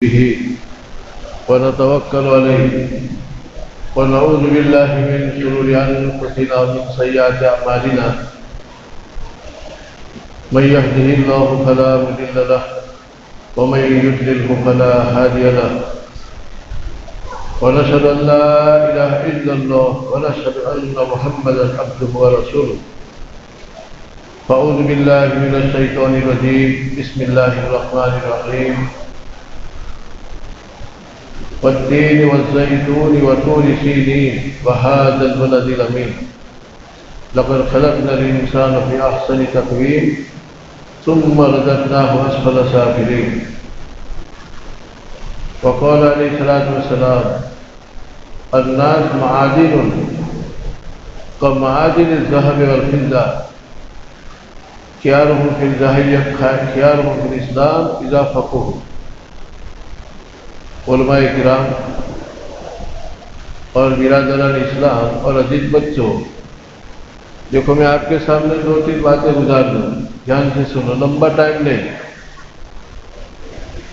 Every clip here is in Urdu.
به ونتوكل عليه ونعوذ بالله من شرور أنفسنا ومن سيئات أعمالنا من يهده الله فلا مضل له ومن يضلل فلا هادي له ونشهد أن لا إله إلا الله ونشهد أن محمدا عبده ورسوله فأعوذ بالله من الشيطان الرجيم بسم الله الرحمن الرحيم والتين والزيتون وطور سينين وهذا البلد الأمين لقد خلقنا الإنسان في أحسن تقويم ثم رددناه أسفل سافلين وقال عليه الصلاة والسلام الناس معادن كمعادن الذهب والفضة خيارهم في الجاهلية خيارهم في الإسلام إذا فقهوا. علماء کرام اور برادران اسلام اور عزیز بچوں، دیکھو میں آپ کے سامنے 2-3 باتیں گزار دوں، دھیان سے سنو، لمبا ٹائم نہیں،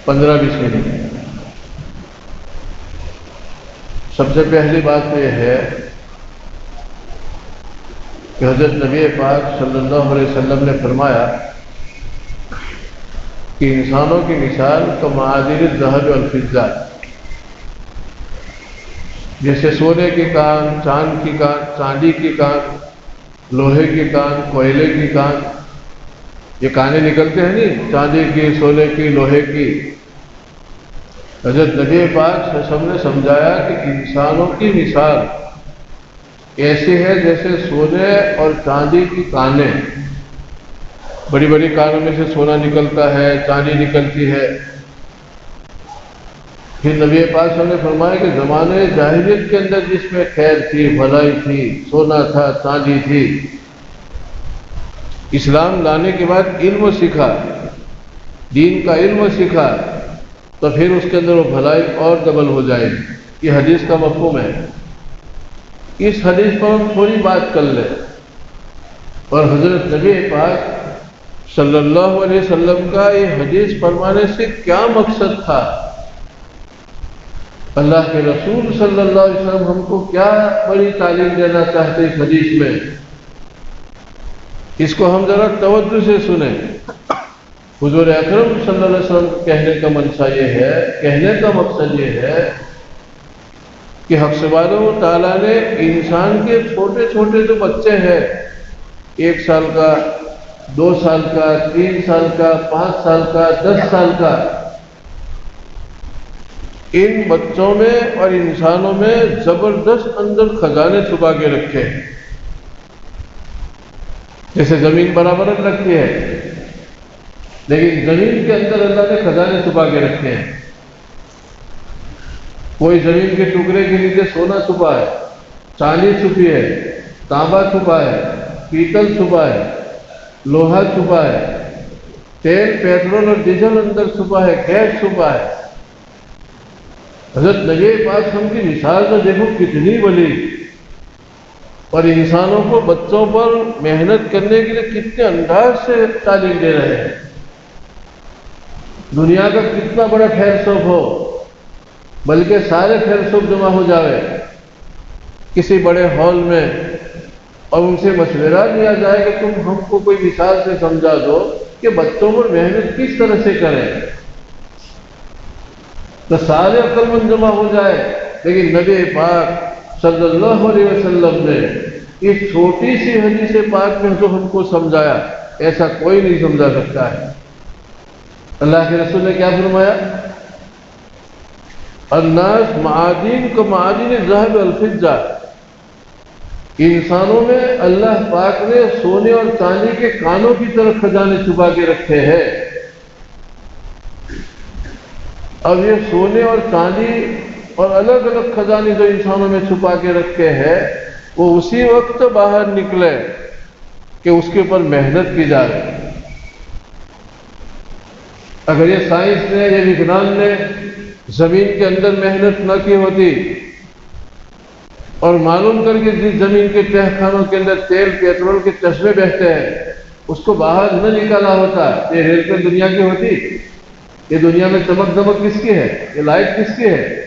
15-20 منٹ. سب سے پہلی بات تو یہ ہے کہ حضرت نبی پاک صلی اللہ علیہ وسلم نے فرمایا کہ انسانوں کی مثال تو معادن الذهب والفضہ، جیسے سونے کی کان، چاند کی کان، چاندی کی کان، لوہے کی کان، کوئلے کی کان، یہ کانیں نکلتے ہیں نہیں، چاندی کی، سونے کی، لوہے کی. حضرت نبی پاک صلی اللہ علیہ وسلم نے سمجھایا کہ انسانوں کی مثال ایسی ہے جیسے سونے اور چاندی کی کانیں. بڑی بڑی کانوں میں سے سونا نکلتا ہے، چاندی نکلتی ہے. پھر نبی پاک صلی اللہ علیہ وسلم نے فرمایا کہ زمانے جاہلیت کے اندر جس میں خیر تھی، بھلائی تھی، سونا تھا، چاندی تھی، اسلام لانے کے بعد علم سیکھا، دین کا علم سیکھا، تو پھر اس کے اندر وہ بھلائی اور ڈبل ہو جائے. یہ حدیث کا مفہوم ہے. اس حدیث پر ہم تھوڑی بات کر لیں. اور حضرت نبی پاک صلی اللہ علیہ وسلم کا یہ حدیث فرمانے سے کیا مقصد تھا؟ اللہ کے رسول صلی اللہ علیہ وسلم ہم کو کیا بڑی تعلیم دینا چاہتے اس حدیث میں؟ اس کو ہم ذرا توجہ سے سنیں. حضور اکرم صلی اللہ علیہ وسلم کہنے کا منشا یہ ہے، کہنے کا مقصد یہ ہے کہ حق سبحانہ و تعالیٰ نے انسان کے چھوٹے چھوٹے جو بچے ہیں، 1 سال کا، 2 سال کا، 3 سال کا، 5 سال کا، 10 سال کا، ان بچوں میں اور انسانوں میں زبردست اندر خزانے چھپا کے رکھے ہیں. جیسے زمین برابر رکھتی ہے، لیکن زمین کے اندر اللہ نے خزانے چھپا کے رکھے ہیں. کوئی زمین کے ٹکڑے کے نیچے سونا چھپا ہے، چاندی چھپی ہے، تانبا چھپا ہے، پیتل چھپا ہے، لوہا چھپا ہے، تیل، پیٹرول اور ڈیزل اندر چھپا ہے، گیس چھپا ہے. حضرت نبی پاک ہم کی مثال تو دیکھو کتنی بڑی، اور انسانوں کو بچوں پر محنت کرنے کے لیے کتنے انداز سے تعلیم دے رہے ہیں. دنیا کا کتنا بڑا خیر سوف ہو، بلکہ سارے خیر سوف جمع ہو جاوے کسی بڑے ہال میں، اور ان سے مشورہ دیا جائے کہ تم ہم کو کوئی مثال سے سمجھا دو کہ بچوں پر محنت کس طرح سے کریں، تو سارے عقل مند جمع ہو جائے. لیکن نبی پاک صلی اللہ علیہ وسلم نے اس چھوٹی سی حدیث پاک میں جو ہم کو سمجھایا، ایسا کوئی نہیں سمجھا سکتا ہے. اللہ کے رسول نے کیا فرمایا؟ الناس معادن کو معادن الذهب والفضہ، انسانوں میں اللہ پاک نے سونے اور چاندی کے کانوں کی طرف خزانے چھپا کے رکھے ہیں. اب یہ سونے اور چاندی اور الگ الگ خزانے جو انسانوں میں چھپا کے رکھے ہیں، وہ اسی وقت باہر نکلے کہ اس کے اوپر محنت کی جائے. اگر یہ سائنس نے، یہ وگیان نے زمین کے اندر محنت نہ کی ہوتی اور معلوم کر کے جس زمین کے تہ خانوں کے اندر تیل پیٹرول کے چشمے بہتے ہیں اس کو باہر نہ نکالا ہوتا، یہ ریل پہ دنیا کی ہوتی. یہ دنیا میں چمک دمک کس کی ہے؟ یہ لائٹ کس کی ہے؟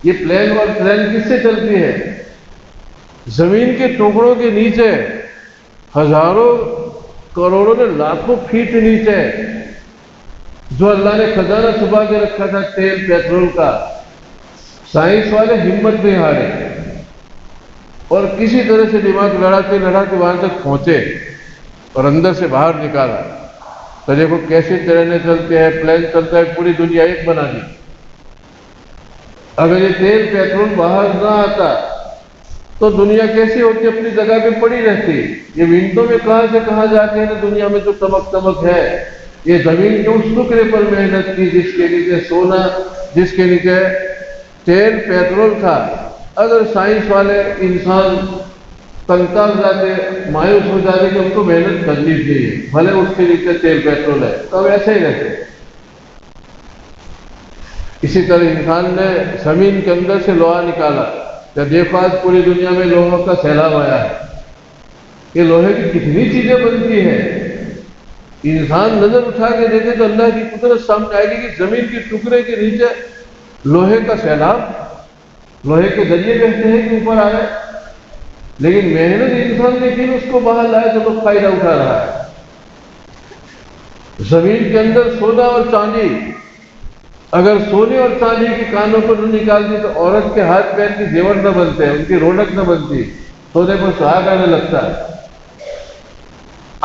یہ پلین اور ٹرین کس سے چلتی ہے؟ زمین کے ٹکڑوں کے نیچے ہزاروں کروڑوں نے لاکھوں فیٹ نیچے جو اللہ نے خزانہ چھپا کے رکھا تھا تیل پیٹرول کا، سائنس والے ہمت نہیں ہارے اور کسی طرح سے دماغ لڑاتے وہاں تک پہنچے اور اندر سے باہر نکالا۔ تو دیکھو کیسے ٹرینیں چلتے ہیں، پلین چلتا ہے، پوری دنیا ایک بنا دی۔ اگر یہ تیل پیٹرول باہر نہ آتا تو دنیا کیسی ہوتی؟ اپنی جگہ پہ پڑی رہتی۔ یہ ونڈو میں کہاں سے کہاں جاتے ہیں دنیا میں جو چمک ہے، یہ زمین کے اس ٹکڑے پر محنت کی جس کے نیچے سونا، جس کے نیچے تیل پیٹرول تھا۔ اگر سائنس والے انسان کنتا ہو جاتے، مایوس ہو جاتے کہ ان کو محنت کرنی چاہیے، بھلے اس کے نیچے تیل پیٹرول ہے، تو ایسے ہی رہتے۔ اسی طرح انسان نے زمین کے اندر سے لوہا نکالا، جب دیکھو آج پوری دنیا میں لوہوں کا سیلاب آیا ہے۔ یہ لوہے کی کتنی چیزیں بنتی ہیں، انسان نظر اٹھا کے دیکھے تو اللہ کی قدرت سامنے آئے گی کہ زمین کے ٹکڑے کے نیچے لوہے کا سیلاب، لوہے کے ذریعے کہتے ہیں کہ اوپر آئے، لیکن محنت انسان نے کی اس کو باہر لائے تو لوگ فائدہ اٹھا رہا ہے۔ زمین کے اندر سونا اور چاندی، اگر سونے اور چاندی کے کانوں کو نہ نکالتی تو عورت کے ہاتھ پیر کی زیور نہ بنتے، ان کی رونق نہ بنتی، سونے پر سہاگ آنے لگتا ہے۔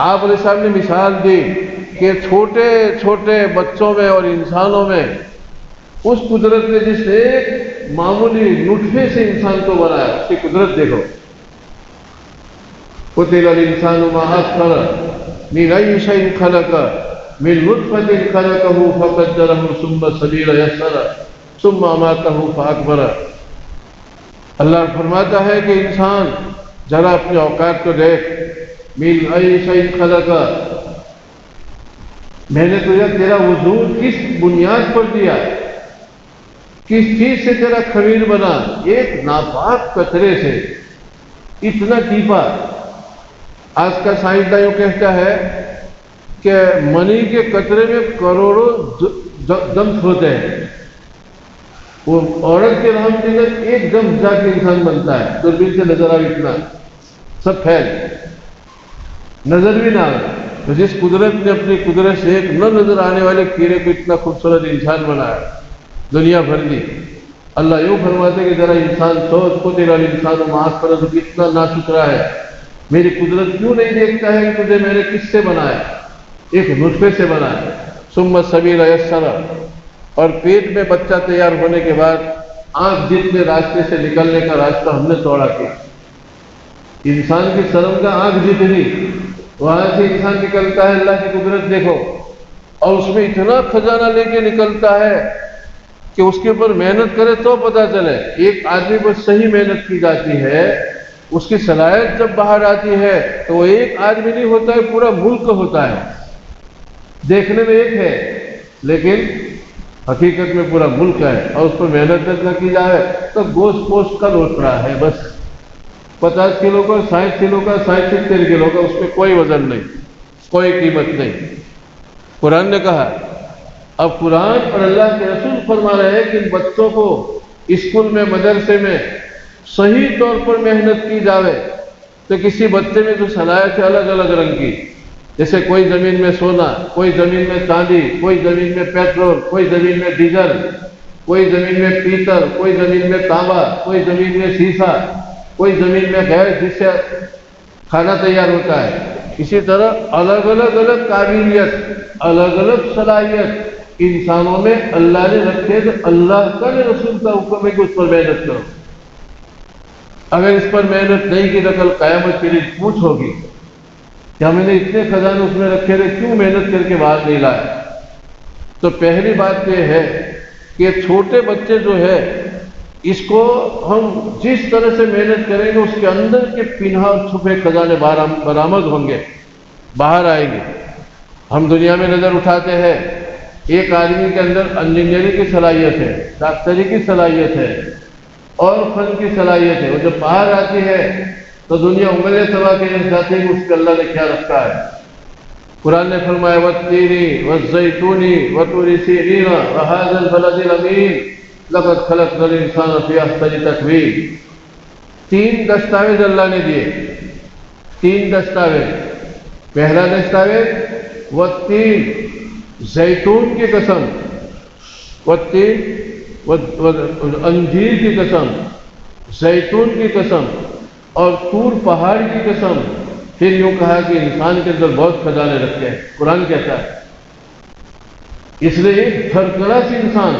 آپ علیہ السلام نے مثال دی کہ چھوٹے چھوٹے بچوں میں اور انسانوں میں اس قدرت نے جس ایک معمولی نطفے سے انسان کو بنایا، اس کی قدرت دیکھو۔ قتل الانسان ما اکفر من ای شیء خلق من نطفة خلقه فقدره ثم السبیل یسر ثم اماته فاکبر۔ اللہ فرماتا ہے کہ انسان ذرا اپنے اوقات کو دیکھ، من ای شیء خلق، میں نے تجھے تیرا وجود کس بنیاد پر دیا، کس چیز سے تیرا خمیر بنا؟ ایک ناپاک قطرے سے، اتنا ٹیپا۔ آج کا سائنسداں یوں کہتا ہے کہ منی کے قطرے میں کروڑوں جمس ہوتے ہیں، وہ عورت کے رحم کے اندر ایک دم جا کے انسان بنتا ہے، دوربین سے نظر آئے اتنا سب پھیل نظر بھی نہ آئے۔ تو جس قدرت نے اپنی قدرت سے ایک نہ نظر آنے والے کیڑے کو اتنا خوبصورت انسان بنایا، دنیا بھر دی۔ اللہ یوں فرماتے کہ ذرا انسان سوچ، کو تیرا انسان معاف کرو تو کتنا ناشکرا ہے، میری قدرت کیوں نہیں دیکھتا ہے کہ تجھے میں نے کس سے بنایا؟ ایک نطفے سے بنایا۔ ثم السبیل یسر، اور پیٹ میں بچہ تیار ہونے کے بعد آنکھ جتنے راستے سے نکلنے کا راستہ ہم نے توڑا کیا۔ انسان کی شرم کا آنکھ جتنی وہاں سے انسان نکلتا ہے، اللہ کی قدرت دیکھو، اور اس میں اتنا خزانہ لے کے نکلتا ہے کہ اس کے اوپر محنت کرے تو پتہ چلے۔ ایک آدمی پر صحیح محنت کی جاتی ہے، اس کی صلاحیت جب باہر آتی ہے تو وہ ایک آدمی نہیں ہوتا ہے، پورا ملک ہوتا ہے۔ دیکھنے میں ایک ہے لیکن حقیقت میں پورا ملک ہے، اور اس پر محنت نہ کی جائے تو گوشت پوشت کا لوٹ رہا ہے، بس 50 کلو کا، 60 کلو کا، 70 کلو کا، اس میں کوئی وزن نہیں، کوئی قیمت نہیں۔ قرآن نے کہا، اب قرآن اور اللہ کے رسول فرما رہے ہیں کہ ان بچوں کو اسکول میں، مدرسے میں صحیح طور پر محنت کی جاوے تو کسی بچے میں جو صلاحیت ہے الگ الگ رنگ کی، جیسے کوئی زمین میں سونا، کوئی زمین میں چاندی، کوئی زمین میں پیٹرول، کوئی زمین میں ڈیزل، کوئی زمین میں پیتل، کوئی زمین میں تانبا، کوئی زمین میں سیسا، کوئی زمین میں گیس جس سے کھانا تیار ہوتا ہے۔ اسی طرح الگ الگ قابلیت، الگ الگ صلاحیت انسانوں میں اللہ نے رکھے، تو اللہ کا رسول کا حکم ہے کہ اس پر محنت کرو۔ اگر اس پر محنت نہیں کی تو کل قیامت کے لیے پوچھ ہوگی کہ ہم نے اتنے خزانے اس میں رکھے تھے، کیوں محنت کر کے باہر نہیں لائے؟ تو پہلی بات یہ ہے کہ چھوٹے بچے جو ہے، اس کو ہم جس طرح سے محنت کریں گے اس کے اندر کے پنہا چھپے خزانے برآمد ہوں گے، باہر آئیں گے۔ ہم دنیا میں نظر اٹھاتے ہیں، ایک آدمی کے اندر انجینئرنگ کی صلاحیت ہے، ڈاکٹری کی صلاحیت ہے اور فن کی صلاحیت ہے، وہ جب باہر آتی ہے تو دنیا انگلیاں چبا کے جاتی ہے کہ اس کے اللہ نے کیا رکھا ہے۔ قرآن نے فرمایا والتین والزیتون وطور سینین وهذا البلد الامین لقد خلقنا الانسان فی احسن تقویم. 3 دستاویز اللہ نے دیے، 3 دستاویز. پہلا دستاویز والتین، زیتون کی قسم، والتین انجیر کی قسم، زیتون کی قسم اور طور پہاڑ کی قسم. پھر یوں کہا کہ انسان کے اندر بہت خزانے رکھے ہیں. قرآن کہتا ہے. اس لیے ایک تھرکلاس انسان،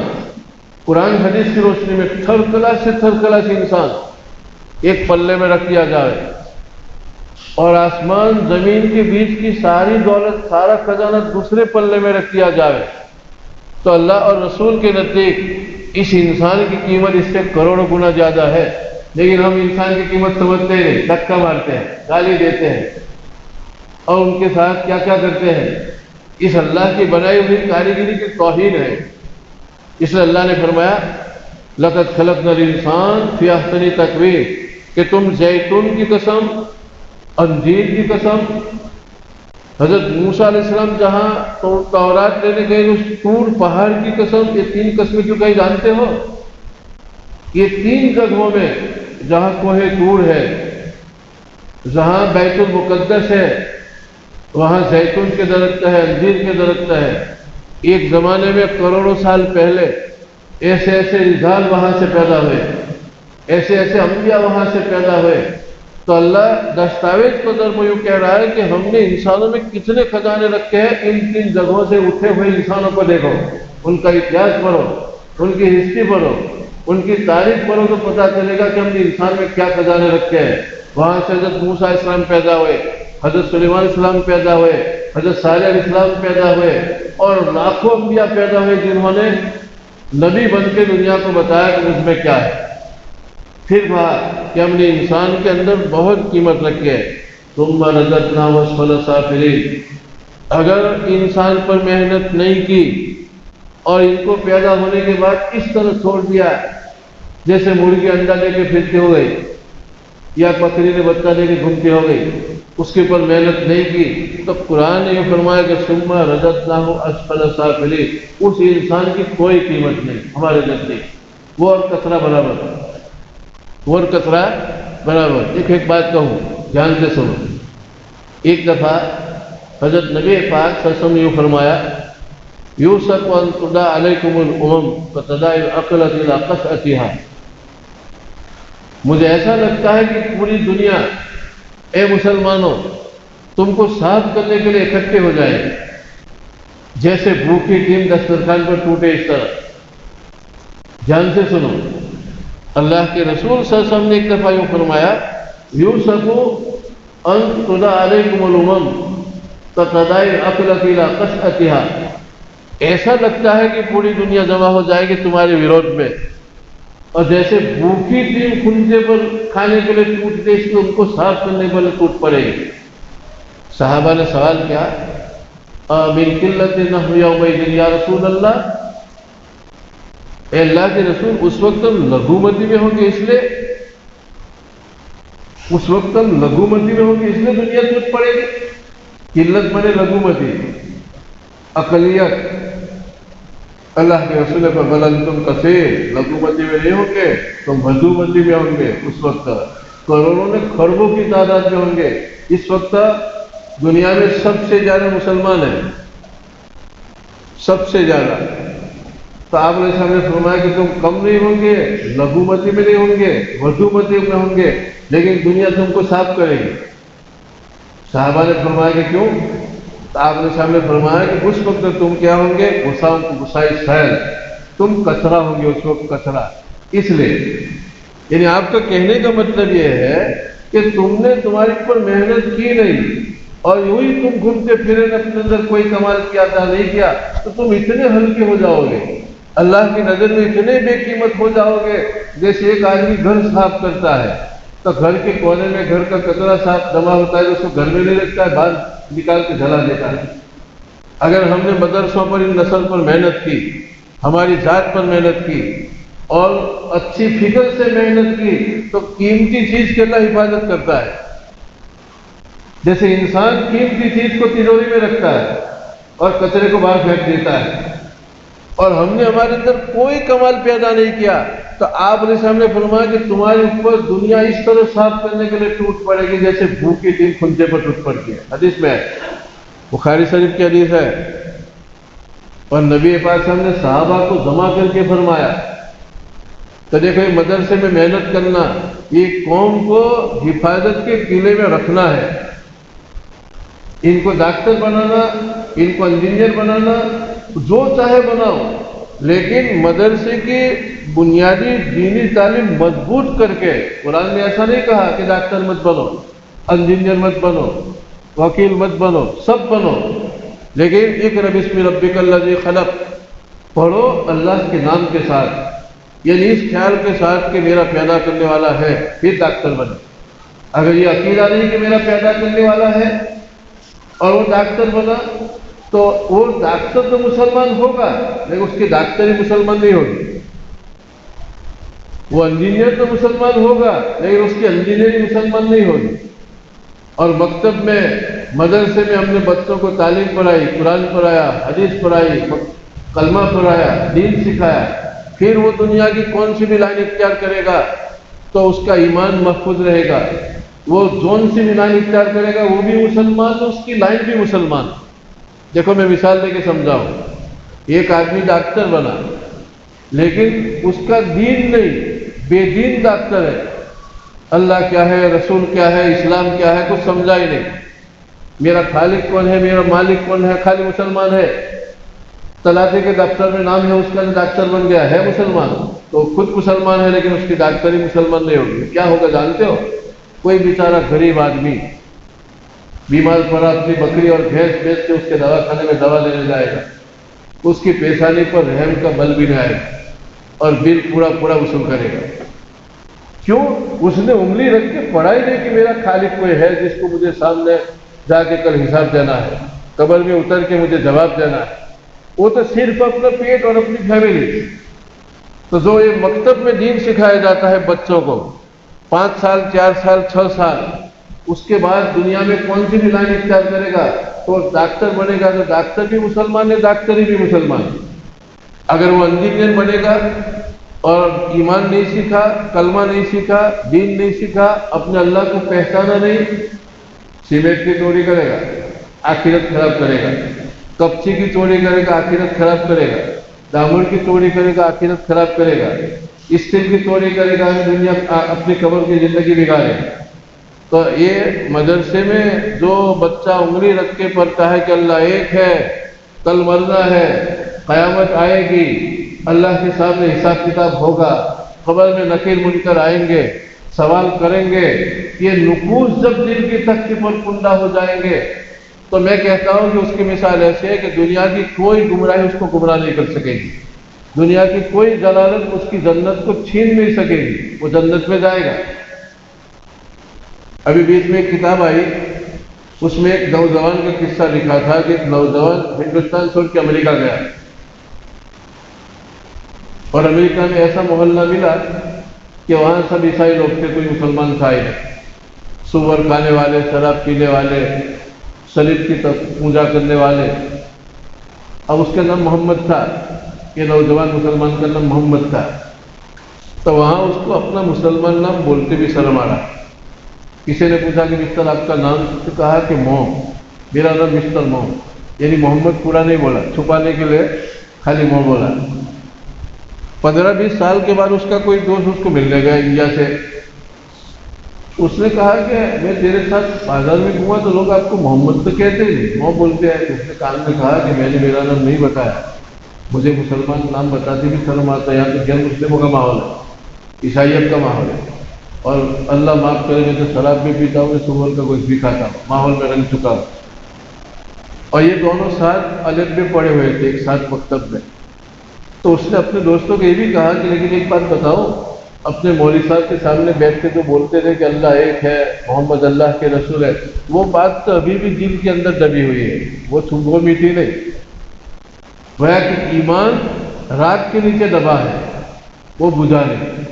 قرآن حدیث کی روشنی میں تھرکلاس انسان ایک پلے میں رکھ دیا جائے اور آسمان زمین کے بیچ کی ساری دولت، سارا خزانہ دوسرے پلے میں رکھ دیا جائے، تو اللہ اور رسول کے نزدیک اس انسان کی قیمت اس سے کروڑوں گنا زیادہ ہے. لیکن ہم انسان کی قیمت سمجھتے نہیں، دھکا مارتے ہیں، گالی دیتے ہیں اور ان کے ساتھ کیا کیا کرتے ہیں. اس اللہ کی بنائی ہوئی کاریگری کی توہین ہے. اس لیے اللہ نے فرمایا لقد خلقنا الانسان فی احسن تقویم، کہ تم زیتون کی قسم، انجیر کی قسم. حضرت موسیٰ علیہ السلام جہاں تورات لینے گئے اس طور پہاڑ کی قسم. یہ 3 قسمیں کیوں کہیں جانتے ہو؟ یہ 3 جگہوں میں جہاں کوہ طور ہے، جہاں بیت المقدس ہے، وہاں زیتون کے درخت ہے، انجیر کے درخت ہے. ایک زمانے میں کروڑوں سال پہلے ایسے ایسے رجال وہاں سے پیدا ہوئے، ایسے ایسے انبیاء وہاں سے پیدا ہوئے. تو اللہ دستاویز کو در یوں کہہ رہا ہے کہ ہم نے انسانوں میں کتنے خزانے رکھے ہیں. ان 3 جگہوں سے اٹھے ہوئے انسانوں کو دیکھو، ان کا اتہاس پڑھو، ان کی ہسٹری پڑھو، ان کی تاریخ پڑھو تو پتہ چلے گا کہ ہم نے انسان میں کیا خزانے رکھے ہیں. وہاں سے حضرت موسیٰ علیہ السلام پیدا ہوئے، حضرت سلیمان علیہ السلام پیدا ہوئے، حضرت صالح علیہ السلام پیدا ہوئے اور لاکھوں انبیاء پیدا ہوئے جنہوں نے نبی بن کے دنیا کو بتایا کہ اس میں کیا ہے. پھر کہا کہ ہم نے انسان کے اندر بہت قیمت رکھی ہے. ثم رددناه اسفل سافلین. اگر انسان پر محنت نہیں کی اور ان کو پیدا ہونے کے بعد اس طرح چھوڑ دیا جیسے مرغی انڈا لے کے پھرتی ہو گئی یا بکری نے بچہ لے کے گھومتی ہو گئی، اس کے اوپر محنت نہیں کی، تو قرآن نے یہ فرمایا کہ ثم رددناه اسفل سافلین. اس انسان کی کوئی قیمت نہیں ہمارے نزدیک، وہ اور کچرا برابر، وہ اور کچرا برابر. ایک بات کہوں، دھیان سے سنو. ایک دفعہ حضرت نبی پاک صلی اللہ علیہ وسلم نے یہ فرمایا یوسف ان تدعى علیکم الامم فتدعى العقلۃ الى قصعتها. مجھے ایسا لگتا ہے کہ پوری دنیا اے مسلمانوں تم کو صاف کرنے کے لیے اکٹھے ہو جائے جیسے بھوکی ٹیم دسترخوان پر ٹوٹے اس طرح. دھیان سے سنو. اللہ کے رسول صلی اللہ علیہ وسلم نے ایک دفعہ یوں فرمایا یوسف ان تدعى علیکم الامم فتدعى العقلۃ الى قصعتها. ایسا لگتا ہے کہ پوری دنیا جمع ہو جائے گی تمہارے وروਧ میں، اور جیسے بھوکی ٹیم کھنجے پر کھانے کے لیے ٹوٹتے اس کو ان کو صاف کرنے کے لیے ٹوٹ پڑے گی. صحابہ نے سوال کیا من قلت نحو یومئذ یا رسول اللہ، اے اللہ کے رسول اس وقت ہم لگھومتی میں ہوں گے، اس لیے اس وقت ہم لگھومتی میں ہوں گے اس لیے دنیا ٹوٹ پڑے گی. قلت بنے لگھومتی، اقلیت. اللہ کے رسول پر بلن تم کثیر، لگھومتی میں نہیں ہوں گے تم مدھومتی میں ہوں گے. اس وقت کروڑوں نے خربوں کی تعداد میں ہوں گے. اس وقت دنیا میں سب سے زیادہ مسلمان ہیں، سب سے زیادہ. تو آپ نے سامنے فرمایا کہ تم کم نہیں ہوں گے، لگھومتی میں نہیں ہوں گے، مدھومتی میں ہوں گے، لیکن دنیا تم کو صاف کرے گی. صحابہ نے فرمایا کہ کیوں؟ تو آپ نے سامنے فرمایا کہ اس وقت تم کیا ہوں گے؟ غسائی سیل، تم کچرا ہوں گے اس وقت، کچرا. اس لیے یعنی آپ کا کہنے کا مطلب یہ ہے کہ تم نے تمہاری پر محنت کی نہیں اور یوں ہی تم گھومتے پھرے اپنے اندر کوئی کمال کیا تھا نہیں کیا تو تم اتنے ہلکے ہو جاؤ گے، اللہ کی نظر میں اتنے بے قیمت ہو جاؤ گے. جیسے ایک آدمی گھر صاف کرتا ہے تو گھر کے کونے میں گھر کا کچرا صاف جمع ہوتا ہے تو اس کو گھر میں نہیں رکھتا ہے، باہر نکال کے جلا دیتا ہے. اگر ہم نے مدرسوں پر ان نسل پر محنت کی، ہماری ذات پر محنت کی اور اچھی فکر سے محنت کی تو قیمتی چیز کی اللہ حفاظت کرتا ہے. جیسے انسان قیمتی چیز کو تجوری میں رکھتا ہے اور کچرے کو باہر پھینک دیتا ہے، اور ہم نے ہمارے اندر کوئی کمال پیدا نہیں کیا، تو آپ نے سامنے فرمایا کہ تمہارے اوپر دنیا اس طرح صاف کرنے کے لیے ٹوٹ پڑے گی جیسے بھوکی دن کھنجے پر ٹوٹ پڑتی ہے۔ حدیث میں ہے، بخاری شریف کی حدیث ہے، اور نبی پاک صلی اللہ علیہ وسلم نے صحابہ کو جمع کر کے فرمایا تو دیکھو یہ مدرسے میں محنت کرنا، یہ قوم کو حفاظت کے قلعے میں رکھنا ہے، ان کو ڈاکٹر بنانا، ان کو انجینئر بنانا، جو چاہے بناؤ، لیکن مدرسے کی بنیادی دینی تعلیم مضبوط کر کے۔ قرآن نے ایسا نہیں کہا کہ ڈاکٹر مت بنو، انجینئر مت بنو، وکیل مت بنو، سب بنو، لیکن اقرأ بسم ربک الذی خلق، پڑھو اللہ کے نام کے ساتھ، یعنی اس خیال کے ساتھ کہ میرا پیدا کرنے والا ہے، پھر ڈاکٹر بنے۔ اگر یہ عقیدہ نہیں کہ میرا پیدا کرنے والا ہے اور وہ ڈاکٹر بنا، تو وہ ڈاکٹر تو مسلمان ہوگا لیکن اس کی ڈاکٹری مسلمان نہیں ہوگی، وہ انجینئر تو مسلمان ہوگا لیکن اس کی انجینئرنگ مسلمان نہیں ہوگی۔ اور مکتب میں، مدرسے میں ہم نے بچوں کو تعلیم پڑھائی، قرآن پڑھایا، حدیث پڑھائی، کلمہ پڑھایا، دین سکھایا، پھر وہ دنیا کی کون سی بھی لائن اختیار کرے گا تو اس کا ایمان محفوظ رہے گا، وہ جون سی بھی لائن اختیار کرے گا وہ بھی مسلمان، تو اس کی لائن بھی مسلمان۔ دیکھو میں مثال دے کے سمجھاؤں، ایک آدمی ڈاکٹر بنا لیکن اس کا دین نہیں، بے دین ڈاکٹر ہے، اللہ کیا ہے، رسول کیا ہے، اسلام کیا ہے کچھ سمجھا ہی نہیں، میرا خالق کون ہے، میرا مالک کون ہے، خالی مسلمان ہے، تلاٹے کے دفتر میں نام ہے اس کا، ڈاکٹر بن گیا ہے مسلمان، تو خود مسلمان ہے لیکن اس کی ڈاکٹری مسلمان نہیں ہوگی۔ کیا ہوگا جانتے ہو؟ کوئی بیچارہ غریب آدمی بیمار پڑا، اپنی بکری اور بھینس بیچ کے اس کے دواخانے میں دوا لینے جائے گا، اس کی پیشانی پر رحم کا بل بھی نہ آئے گا اور بل پورا پورا وصول کرے گا۔ کیوں؟ اس نے انگلی رکھ کے پڑھائی نہیں کہ میرا خالق کوئی ہے جس کو مجھے سامنے جا کے کل حساب دینا ہے، قبر میں اتر کے مجھے جواب دینا ہے، وہ تو صرف اپنا پیٹ اور اپنی فیملی۔ تو جو یہ مکتب میں دین سکھایا جاتا ہے بچوں کو 5 سال 4 سال 6 سال، اس کے بعد دنیا میں کون سی بھی لائن اختیار کرے گا تو ڈاکٹر بنے گا، تو ڈاکٹر بھی مسلمان ہے، ڈاکٹری بھی مسلمان۔ اگر وہ انجینئر بنے گا اور ایمان نہیں سیکھا، کلمہ نہیں سیکھا، دین نہیں سیکھا، اپنے اللہ کو پہچانا نہیں، سیمنٹ کی چوری کرے گا، آخرت خراب کرے گا، کپچی کی چوری کرے گا، آخرت خراب کرے گا، دامن کی چوری کرے گا، آخرت خراب کرے گا، اسٹیل کی چوری کرے گا، دنیا اپنی قبر کی زندگی بگاڑے۔ تو یہ مدرسے میں جو بچہ انگلی رکھ کے پڑھتا ہے کہ اللہ ایک ہے، کل مرنا ہے، قیامت آئے گی، اللہ کے سامنے حساب کتاب ہوگا، قبر میں نکیر منکر آئیں گے، سوال کریں گے، یہ نفوذ جب دل کی تختی پر کنڈا ہو جائیں گے تو میں کہتا ہوں کہ اس کی مثال ایسے ہے کہ دنیا کی کوئی گمراہی اس کو گمراہ نہیں کر سکے گی، دنیا کی کوئی ضلالت اس کی جنت کو چھین نہیں سکے گی، وہ جنت میں جائے گا۔ ابھی بیچ میں ایک کتاب آئی، اس میں ایک نوجوان کا قصہ لکھا تھا کہ ایک نوجوان ہندوستان چھوڑ کے امریکہ گیا، اور امریکہ میں ایسا محلہ ملا کہ وہاں سب عیسائی لوگ تھے، کوئی مسلمان تھا ہی نہیں، سور کھانے والے، شراب پینے والے، صلیب کی پوجا کرنے والے۔ اب اس کا نام محمد تھا، یہ نوجوان مسلمان کا نام محمد تھا، تو وہاں اس کو اپنا مسلمان نام بولتے بھی شرم آ رہا۔ کسی نے پوچھا کہ مسٹر آپ کا نام؟ تو کہا کہ مو، میرا نام مسٹر مو، یعنی محمد پورا نہیں بولا، چھپانے کے لیے خالی مو بولا۔ 15-20 سال کے بعد اس کا کوئی دوست اس کو ملنے گیا انڈیا سے، اس نے کہا کہ میں تیرے ساتھ بازار میں گھوما تو لوگ آپ کو محمد تو کہتے ہی نہیں، مو بولتے ہیں۔ اس نے کان میں کہا کہ میں نے میرا نام نہیں بتایا، مجھے مسلمان نام بتاتے بھی شرم آتا ہے، یہاں تو غیر مسلموں کا ماحول ہے، عیسائیت کا ماحول ہے، اور اللہ معاف کرے میں تو شراب بھی پیتا ہوں، سور کا گوشت بھی کھاتا ہوں، ماحول میں رنگ چکا ہوں۔ اور یہ دونوں ساتھ الگ میں پڑے ہوئے تھے ایک ساتھ مکتب میں۔ تو اس نے اپنے دوستوں کو یہ بھی کہا کہ لیکن ایک بات بتاؤ، اپنے مولوی صاحب کے سامنے بیٹھ کے جو بولتے تھے کہ اللہ ایک ہے، محمد اللہ کے رسول ہے، وہ بات تو ابھی بھی دل کے اندر دبی ہوئی ہے، وہ میٹھی نہیں، وہ کہ ایمان راگ کے نیچے دبا ہے، وہ بجھا نہیں۔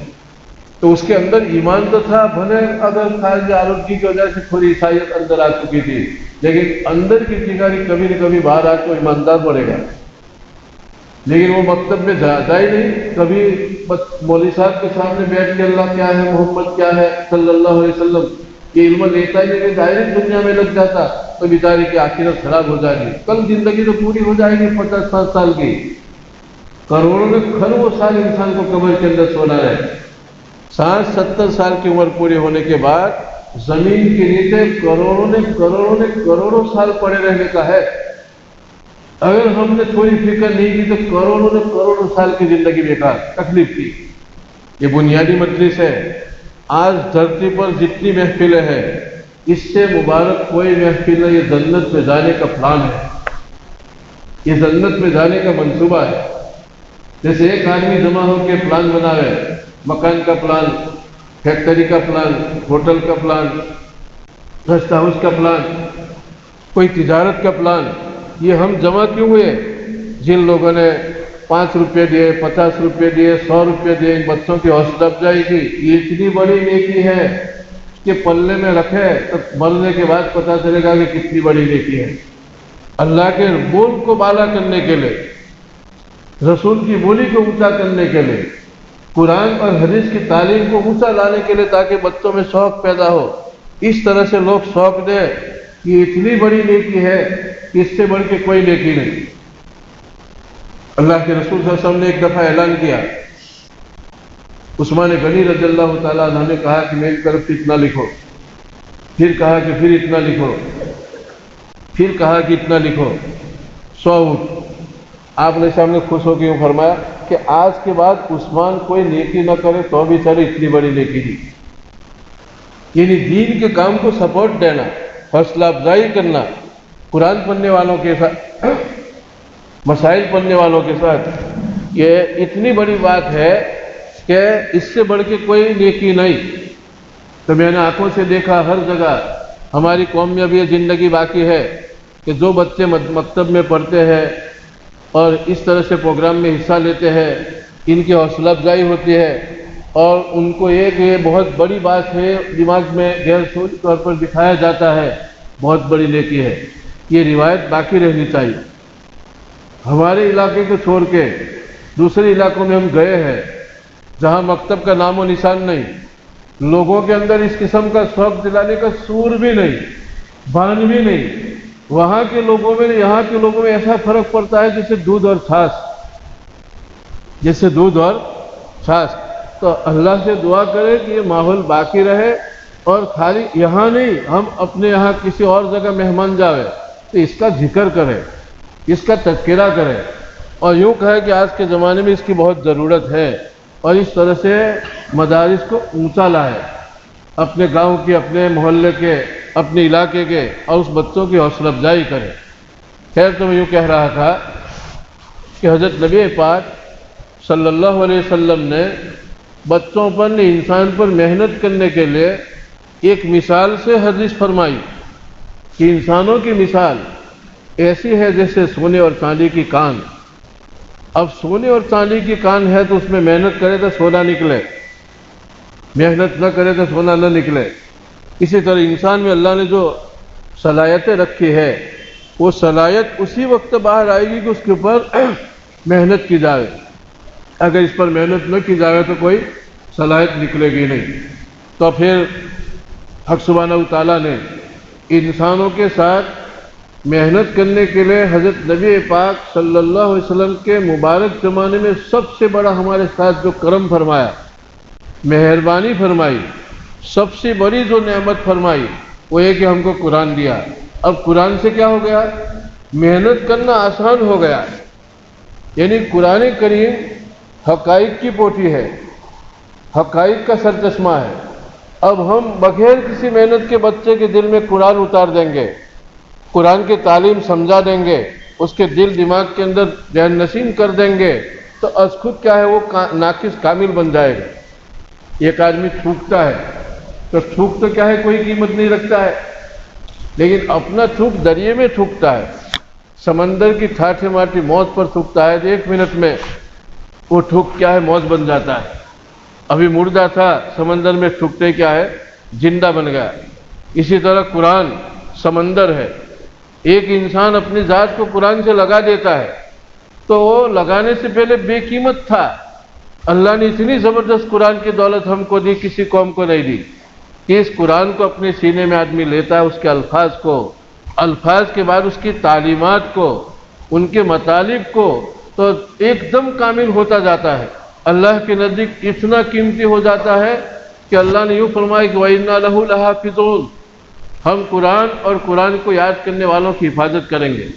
تو اس کے اندر ایمان تو تھا، بھلے اگر خارج آلودگی کی وجہ سے تھوڑی عیسائیت اندر آ چکی تھی، لیکن اندر کی چنگاری کبھی نہ کبھی باہر آ کے ایماندار بڑھے گا۔ لیکن وہ مکتب میں جاتا ہی نہیں، کبھی مولوی صاحب کے سامنے بیٹھ کے اللہ کیا ہے، محمد کیا ہے صلی اللہ علیہ وسلم یہ علم لیتا ہی نہیں، ڈائریکٹ دنیا میں لگ جاتا تو بیچارے کی آخرت خراب ہو جائے گی۔ کل زندگی تو پوری ہو جائے گی 50-60 سال کی، کروڑوں میں کھربوں سال انسان کو قبر کے اندر سونا ہے۔ 60-70 سال کی عمر پوری ہونے کے بعد زمین کے نیچے کروڑوں سال پڑے رہنے کا ہے۔ اگر ہم نے تھوڑی فکر نہیں کی تو کروڑوں سال کی زندگی بیکار تکلیف کی۔ یہ بنیادی مجلس ہے۔ آج دھرتی پر جتنی محفلیں ہیں اس سے مبارک کوئی محفل نہیں، یہ جنت میں جانے کا پلان ہے، یہ جنت میں جانے کا منصوبہ ہے۔ جیسے ایک آدمی جمع ہو کے پلان بنا رہے، مکان کا پلان، فیکٹری کا پلان، ہوٹل کا پلان، گیسٹ ہاؤس کا پلان، کوئی تجارت کا پلان، یہ ہم جمع کیوں ہوئے؟ جن لوگوں نے 5 روپے دیے، 50 روپے دیے، 100 روپے دیے، ان بچوں کی حوصلہ افزائی کی، یہ اتنی بڑی نیکی ہے کہ پلے میں رکھے تو مرنے کے بعد پتہ چلے گا کہ کتنی بڑی نیکی ہے۔ اللہ کے بول کو بالا کرنے کے لیے، رسول کی بولی کو اونچا کرنے کے لیے، قرآن اور حدیث کی تعلیم کو اونچا لانے کے لیے، تاکہ بچوں میں شوق پیدا ہو۔ اس طرح سے لوگ شوق دیں کہ یہ اتنی بڑی نیکی ہے کہ اس سے بڑھ کے کوئی نیکی نہیں۔ اللہ کے رسول صلی اللہ علیہ وسلم نے ایک دفعہ اعلان کیا، عثمان غنی رضی اللہ تعالیٰ عنہ نے کہا کہ میری طرف سے اتنا لکھو، پھر کہا کہ پھر اتنا لکھو، پھر کہا کہ اتنا لکھو، 100 اونٹ۔ آپ نے سامنے خوش ہو کے یوں فرمایا کہ آج کے بعد عثمان کوئی نیکی نہ کرے تو بھی چلے، اتنی بڑی نیکی دی۔ یعنی دین کے کام کو سپورٹ دینا، حوصلہ افزائی کرنا، قرآن پڑھنے والوں کے ساتھ، مسائل پڑھنے والوں کے ساتھ، یہ اتنی بڑی بات ہے کہ اس سے بڑھ کے کوئی نیکی نہیں۔ تو میں نے آنکھوں سے دیکھا ہر جگہ، ہماری قوم میں ابھی یہ زندگی باقی ہے کہ جو بچے مکتب میں پڑھتے ہیں اور اس طرح سے پروگرام میں حصہ لیتے ہیں، ان کی حوصلہ افزائی ہوتی ہے اور ان کو ایک یہ بہت بڑی بات ہے دماغ میں غیر شعوری طور پر دکھایا جاتا ہے، بہت بڑی نیکی ہے۔ یہ روایت باقی رہنی چاہیے۔ ہمارے علاقے کو چھوڑ کے دوسرے علاقوں میں ہم گئے ہیں جہاں مکتب کا نام و نشان نہیں، لوگوں کے اندر اس قسم کا شوق دلانے کا سور بھی نہیں، بان بھی نہیں۔ وہاں کے لوگوں میں یہاں کے لوگوں میں ایسا فرق پڑتا ہے جیسے دودھ اور چھاچ، جیسے دودھ اور چھاچ۔ تو اللہ سے دعا کرے کہ یہ ماحول باقی رہے، اور خالی یہاں نہیں، ہم اپنے یہاں کسی اور جگہ مہمان جاوے تو اس کا ذکر کرے، اس کا تذکرہ کرے، اور یوں کہے کہ آج کے زمانے میں اس کی بہت ضرورت ہے، اور اس طرح سے مدارس کو اونچا لائے، اپنے گاؤں کے، اپنے محلے کے، اپنے علاقے کے، اور اس بچوں کی حوصلہ افزائی کرے۔ خیر، تو میں یوں کہہ رہا تھا کہ حضرت نبی پاک صلی اللہ علیہ وسلم نے بچوں پر، انسان پر محنت کرنے کے لیے ایک مثال سے حدیث فرمائی کہ انسانوں کی مثال ایسی ہے جیسے سونے اور چاندی کی کان۔ اب سونے اور چاندی کی کان ہے تو اس میں محنت کرے تو سونا نکلے، محنت نہ کرے تو سونا نہ نکلے۔ اسی طرح انسان میں اللہ نے جو صلاحیتیں رکھی ہے، وہ صلاحیت اسی وقت باہر آئے گی کہ اس کے اوپر محنت کی جائے۔ اگر اس پر محنت نہ کی جائے تو کوئی صلاحیت نکلے گی نہیں۔ تو پھر حق سبحانہ تعالیٰ نے انسانوں کے ساتھ محنت کرنے کے لیے حضرت نبی پاک صلی اللہ علیہ وسلم کے مبارک زمانے میں سب سے بڑا ہمارے ساتھ جو کرم فرمایا، مہربانی فرمائی، سب سے بڑی جو نعمت فرمائی، وہ یہ کہ ہم کو قرآن دیا۔ اب قرآن سے کیا ہو گیا؟ محنت کرنا آسان ہو گیا۔ یعنی قرآن کریم حقائق کی پوٹھی ہے، حقائق کا سرچشمہ ہے۔ اب ہم بغیر کسی محنت کے بچے کے دل میں قرآن اتار دیں گے، قرآن کی تعلیم سمجھا دیں گے، اس کے دل دماغ کے اندر ذہن نشین کر دیں گے، تو از خود کیا ہے، وہ ناقص کامل بن جائے گا۔ ایک آدمی تھوکتا ہے تو تھوک تو کیا ہے، کوئی قیمت نہیں رکھتا ہے، لیکن اپنا تھوک دریا میں تھوکتا ہے، سمندر کی ٹھاٹھی ماٹھی موت پر تھوکتا ہے، تو 1 منٹ میں وہ تھوک کیا ہے، موت بن جاتا ہے۔ ابھی مردہ تھا، سمندر میں ٹھکتے کیا ہے زندہ بن گیا۔ اسی طرح قرآن سمندر ہے، ایک انسان اپنی ذات کو قرآن سے لگا دیتا ہے تو وہ لگانے سے پہلے بے قیمت تھا، اللہ نے اتنی زبردست قرآن کی دولت ہم کو دی، کسی قوم کو نہیں دی، کہ اس قرآن کو اپنے سینے میں آدمی لیتا ہے، اس کے الفاظ کو، الفاظ کے بعد اس کی تعلیمات کو، ان کے مطالب کو، تو ایک دم کامل ہوتا جاتا ہے، اللہ کے نزدیک اتنا قیمتی ہو جاتا ہے کہ اللہ نے یوں فرمایا کہ وَإِنَّا لَهُ لَحَافِظُونَ، ہم قرآن اور قرآن کو یاد کرنے والوں کی حفاظت کریں گے۔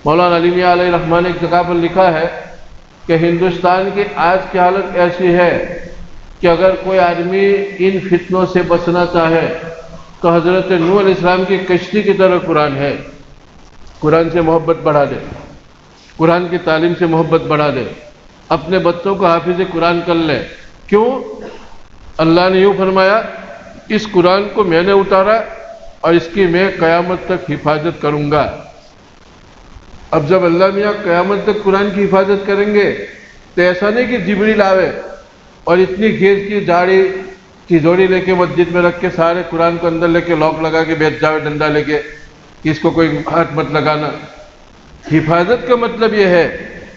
مولانا علی میاں علیہ الرحمٰن نے ایک جگہ پر لکھا ہے کہ ہندوستان کی آج کی حالت ایسی ہے کہ اگر کوئی آدمی ان فتنوں سے بچنا چاہے تو حضرت نوح علیہ السلام کی کشتی کی طرح قرآن ہے، قرآن سے محبت بڑھا دے، قرآن کی تعلیم سے محبت بڑھا دے، اپنے بچوں کو حافظ قرآن کر لے۔ کیوں؟ اللہ نے یوں فرمایا اس قرآن کو میں نے اتارا اور اس کی میں قیامت تک حفاظت کروں گا۔ اب جب اللہ میاں قیامت تک قرآن کی حفاظت کریں گے تو ایسا نہیں کہ جبریل آوے اور اتنی گیز کی داڑھی کی جوڑی لے کے مسجد میں رکھ کے سارے قرآن کو اندر لے کے لاک لگا کے بیٹھ جاوے ڈنڈا لے کے کہ اس کو کوئی ہاتھ مت لگانا۔ حفاظت کا مطلب یہ ہے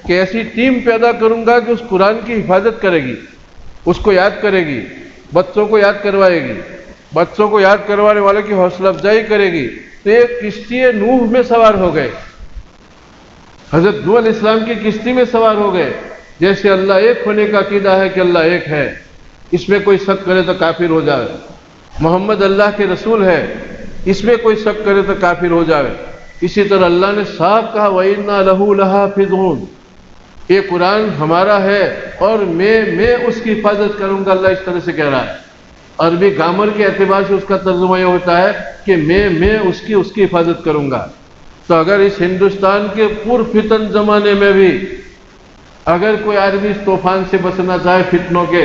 کہ ایسی ٹیم پیدا کروں گا کہ اس قرآن کی حفاظت کرے گی، اس کو یاد کرے گی، بچوں کو یاد کروائے گی، بچوں کو یاد کروانے والے کی حوصلہ افزائی کرے گی۔ تو ایک کشتی نوح میں سوار ہو گئے، حضرت نوح علیہ السلام کی کشتی میں سوار ہو گئے۔ جیسے اللہ ایک ہونے کا عقیدہ ہے کہ اللہ ایک ہے، اس میں کوئی شک کرے تو کافر ہو جائے، محمد اللہ کے رسول ہے، اس میں کوئی شک کرے تو کافر ہو جائے۔ اسی طرح اللہ نے صاف کہا وَإِنَّا لَهُ لَحَافِظُونَ، یہ قرآن ہمارا ہے اور میں اس کی حفاظت کروں گا، اللہ اس طرح سے کہہ رہا ہے۔ عربی گرامر کے اعتبار سے اس کا ترجمہ یہ ہوتا ہے کہ میں اس کی حفاظت کروں گا۔ تو اگر اس ہندوستان کے پرفتن زمانے میں بھی اگر کوئی آدمی اس طوفان سے بچنا چاہے فتنوں کے،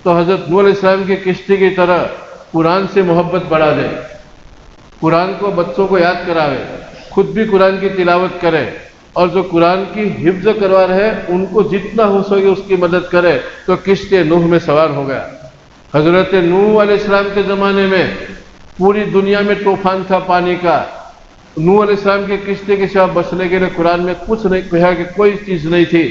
تو حضرت نوح علیہ السلام کی کشتی کی طرح قرآن سے محبت بڑھا دے، قرآن کو بچوں کو یاد کراوے، خود بھی قرآن کی تلاوت کرے، اور جو قرآن کی حفظ کروا رہے ان کو جتنا ہو سکے اس کی مدد کرے، تو کشتی نوح میں سوار ہو گیا۔ حضرت نوح علیہ السلام کے زمانے میں پوری دنیا میں طوفان تھا پانی کا، نوح علیہ السلام کے کشتی کے سوا بچنے کے لیے قرآن میں کچھ نہیں کہا کہ کوئی چیز نہیں تھی،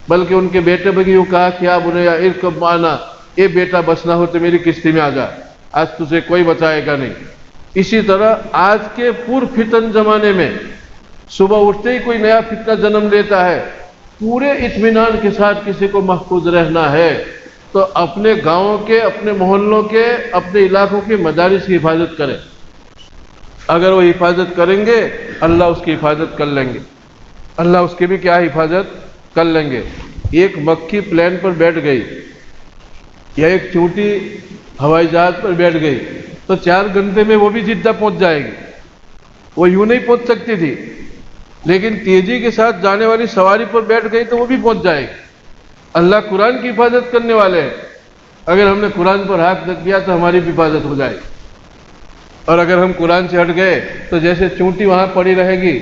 بلکہ ان کے بیٹے بھی یوں کہا کہ یا بنیا ارکب معنا، اے بیٹا بچنا ہو تو میری کشتی میں آ جا، آج تجھے کوئی بچائے گا نہیں۔ اسی طرح آج کے پرفتن زمانے میں صبح اٹھتے ہی کوئی نیا فتنہ جنم لیتا ہے، پورے اطمینان کے ساتھ کسی کو محفوظ رہنا ہے تو اپنے گاؤں کے، اپنے محلوں کے، اپنے علاقوں کے مدارس کی حفاظت کریں۔ اگر وہ حفاظت کریں گے اللہ اس کی حفاظت کر لیں گے، اللہ اس کی بھی کیا حفاظت کر لیں گے۔ ایک مکھی پلین پر بیٹھ گئی یا ایک چونٹی ہوائی جہاز پر بیٹھ گئی تو 4 گھنٹے میں وہ بھی جدہ پہنچ جائے گی، وہ یوں نہیں پہنچ سکتی تھی، لیکن تیزی کے ساتھ جانے والی سواری پر بیٹھ گئی تو وہ بھی پہنچ جائے گی۔ اللہ قرآن کی حفاظت کرنے والے ہیں، اگر ہم نے قرآن پر ہاتھ رکھ دیا تو ہماری بھی حفاظت ہو جائے گی، اور اگر ہم قرآن سے ہٹ گئے تو جیسے چونٹی وہاں پڑی رہے گی،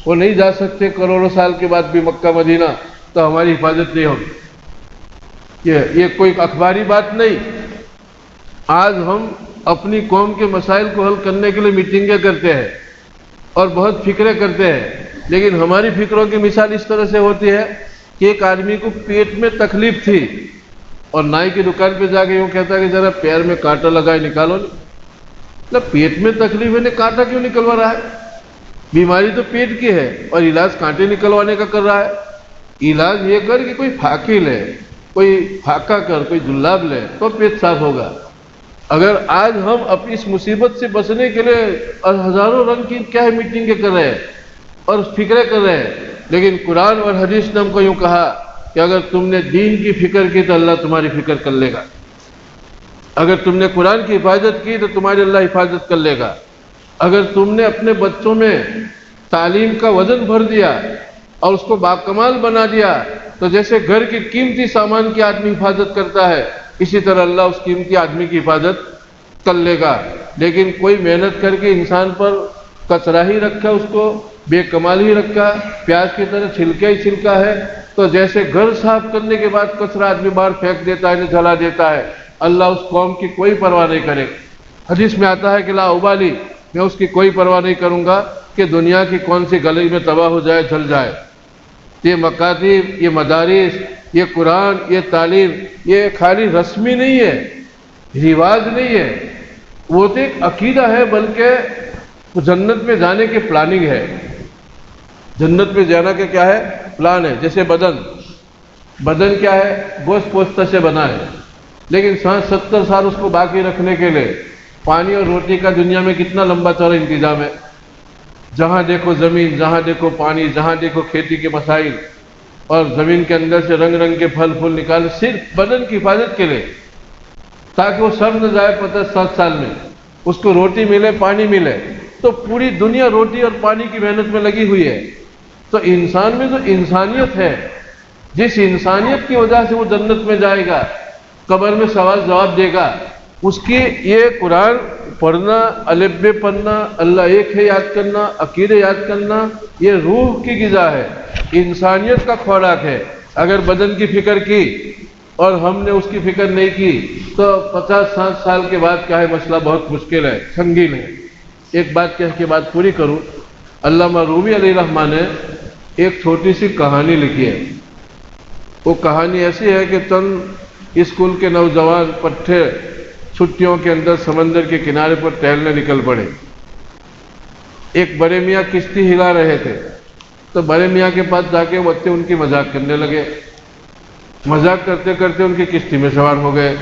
وہ نہیں جا سکتے کروڑوں سال کے بعد بھی مکہ مدینہ، تو ہماری حفاظت نہیں ہوگی۔ یہ کوئی اخباری بات نہیں۔ آج ہم اپنی قوم کے مسائل کو حل کرنے کے لیے میٹنگیں کرتے ہیں اور بہت فکریں کرتے ہیں، لیکن ہماری فکروں کی مثال اس طرح سے ہوتی ہے کہ ایک آدمی کو پیٹ میں تکلیف تھی اور نائی کی دکان پہ جا کے یوں کہتا ہے کہ ذرا پیر میں کانٹا لگائے نکالو، مطلب پیٹ میں تکلیف ہے، کانٹا کیوں نکلوا رہا ہے؟ بیماری تو پیٹ کی ہے اور علاج کانٹے نکلوانے کا کر رہا ہے۔ علاج یہ کر کہ کوئی پھاکی لے، کوئی پھاکا کر، کوئی جلاب لے تو پیٹ صاف ہوگا۔ اگر آج ہم اپنی اس مصیبت سے بچنے کے لیے ہزاروں رنگ کی کیا ہے میٹنگیں کر رہے ہیں اور فکریں کر رہے ہیں، لیکن قرآن اور حدیث نے ہم کو یوں کہا کہ اگر تم نے دین کی فکر کی تو اللہ تمہاری فکر کر لے گا، اگر تم نے قرآن کی حفاظت کی تو تمہاری اللہ حفاظت کر لے گا، اگر تم نے اپنے بچوں میں تعلیم کا وزن بھر دیا اور اس کو باکمال بنا دیا تو جیسے گھر کے قیمتی سامان کی آدمی حفاظت کرتا ہے، اسی طرح اللہ اس قیمتی آدمی کی حفاظت کر لے گا۔ لیکن کوئی محنت کر کے انسان پر کچرا ہی رکھا، اس کو بے کمال ہی رکھا، پیاز کی طرح چھلکا ہی چھلکا ہے. تو جیسے گھر صاف کرنے کے بعد کچرا آدمی باہر پھینک دیتا ہے، جلا دیتا ہے، اللہ اس قوم کی کوئی پرواہ نہیں کرے. حدیث میں آتا ہے کہ لا ابالی، میں اس کی کوئی پرواہ نہیں کروں گا کہ دنیا کی کون سی گلی میں تباہ ہو جائے، جل جائے. یہ مکاتب، یہ مدارس، یہ قرآن، یہ تعلیم، یہ خالی رسمی نہیں ہے، رواج نہیں ہے، وہ تو ایک عقیدہ ہے، بلکہ جنت میں جانے کی پلاننگ ہے. جنت میں جانا کا کیا ہے؟ پلان ہے. جیسے بدن کیا ہے؟ گوشت پوستہ سے بنا ہے، لیکن 60-70 سال اس کو باقی رکھنے کے لیے پانی اور روٹی کا دنیا میں کتنا لمبا چوڑا انتظام ہے. جہاں دیکھو زمین، جہاں دیکھو پانی، جہاں دیکھو کھیتی کے مسائل، اور زمین کے اندر سے رنگ رنگ کے پھل پھول نکالے صرف بدن کی حفاظت کے لیے، تاکہ وہ سب نہ جائے 50-60 سال میں، اس کو روٹی ملے، پانی ملے. تو پوری دنیا روٹی اور پانی کی محنت میں لگی ہوئی ہے. تو انسان میں جو انسانیت ہے، جس انسانیت کی وجہ سے وہ جنت میں جائے گا، قبر میں سوال جواب دے گا، اس کی یہ قرآن پڑھنا، الف ب پڑھنا، اللہ ایک ہے یاد کرنا، عقیدے یاد کرنا، یہ روح کی غذا ہے، انسانیت کا خوراک ہے. اگر بدن کی فکر کی اور ہم نے اس کی فکر نہیں کی تو 50-60 سال کے بعد کیا ہے، مسئلہ بہت مشکل ہے، سنگین ہے. ایک بات کہہ کے بات پوری کروں. علامہ رومی علیہ الرحمٰن نے ایک چھوٹی سی کہانی لکھی ہے. وہ کہانی ایسی ہے کہ چند اسکول کے نوجوان پٹھے چھٹیوں کے اندر سمندر کے کنارے پر ٹہلنے نکل پڑے. ایک بڑے میاں کشتی ہلا رہے تھے، تو بڑے میاں کے پاس جا کے بچے ان کی مذاق کرنے لگے. مذاق کرتے کرتے ان کی کشتی میں سوار ہو گئے.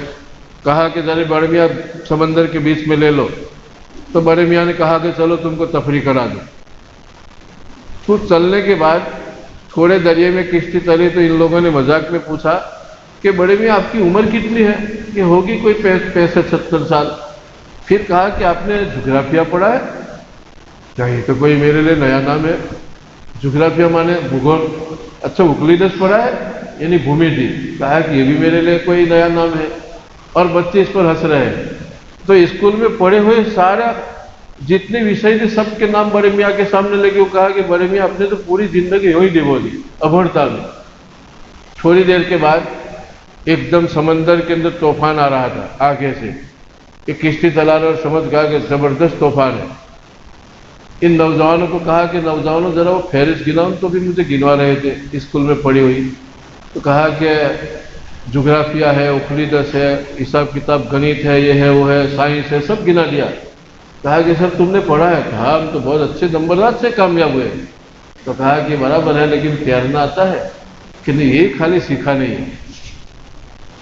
کہا کہ ذرا بڑے میاں سمندر کے بیچ میں لے لو. تو بڑے میاں نے کہا کہ چلو تم کو تفریح کرا دو. کچھ چلنے کے بعد تھوڑے دریا میں کشتی چلی تو ان لوگوں نے مذاق میں پوچھا کہ بڑے میاں آپ کی عمر کتنی ہے؟ کہ ہوگی کوئی 65-70 سال. پھر کہا کہ آپ نے جغرافیہ پڑھا ہے؟ کیا یہ تو کوئی میرے لیے نیا نام ہے. جغرافیہ مانے بھگول. اچھا اکلیدس پڑھا ہے؟ یعنی بھومی تھی. کہا کہ یہ بھی میرے لیے کوئی نیا نام ہے. اور بچے اس پر ہنس رہے ہیں. تو اسکول میں پڑھے ہوئے سارا جتنے وشے تھے سب کے نام بڑے میاں کے سامنے لگے. وہ کہا کہ بڑے میاں آپ نے تو پوری زندگی یوں ہی ڈبو دی ابھرتا میں. تھوڑی دیر کے بعد ایک دم سمندر کے اندر طوفان آ رہا تھا آگے سے. ایک کشتی چلا رہا اور سمجھ گیا کہ زبردست طوفان ہے. ان نوجوانوں کو کہا کہ نوجوانوں ذرا وہ فہرست گناؤ. تو بھی مجھے گنوا رہے تھے اسکول میں پڑھی ہوئی. تو کہا کہ جغرافیہ ہے، اقلیدس ہے، حساب کتاب گنت ہے، یہ ہے وہ ہے، سائنس ہے، سب گنا دیا. کہا کہ سر تم نے پڑھا ہے؟ کہا ہم تو بہت اچھے نمبرات سے کامیاب ہوئے. تو کہا کہ برابر ہے، لیکن تیرنا آتا ہے کہ نہیں؟ یہ خالی سیکھا نہیں ہے،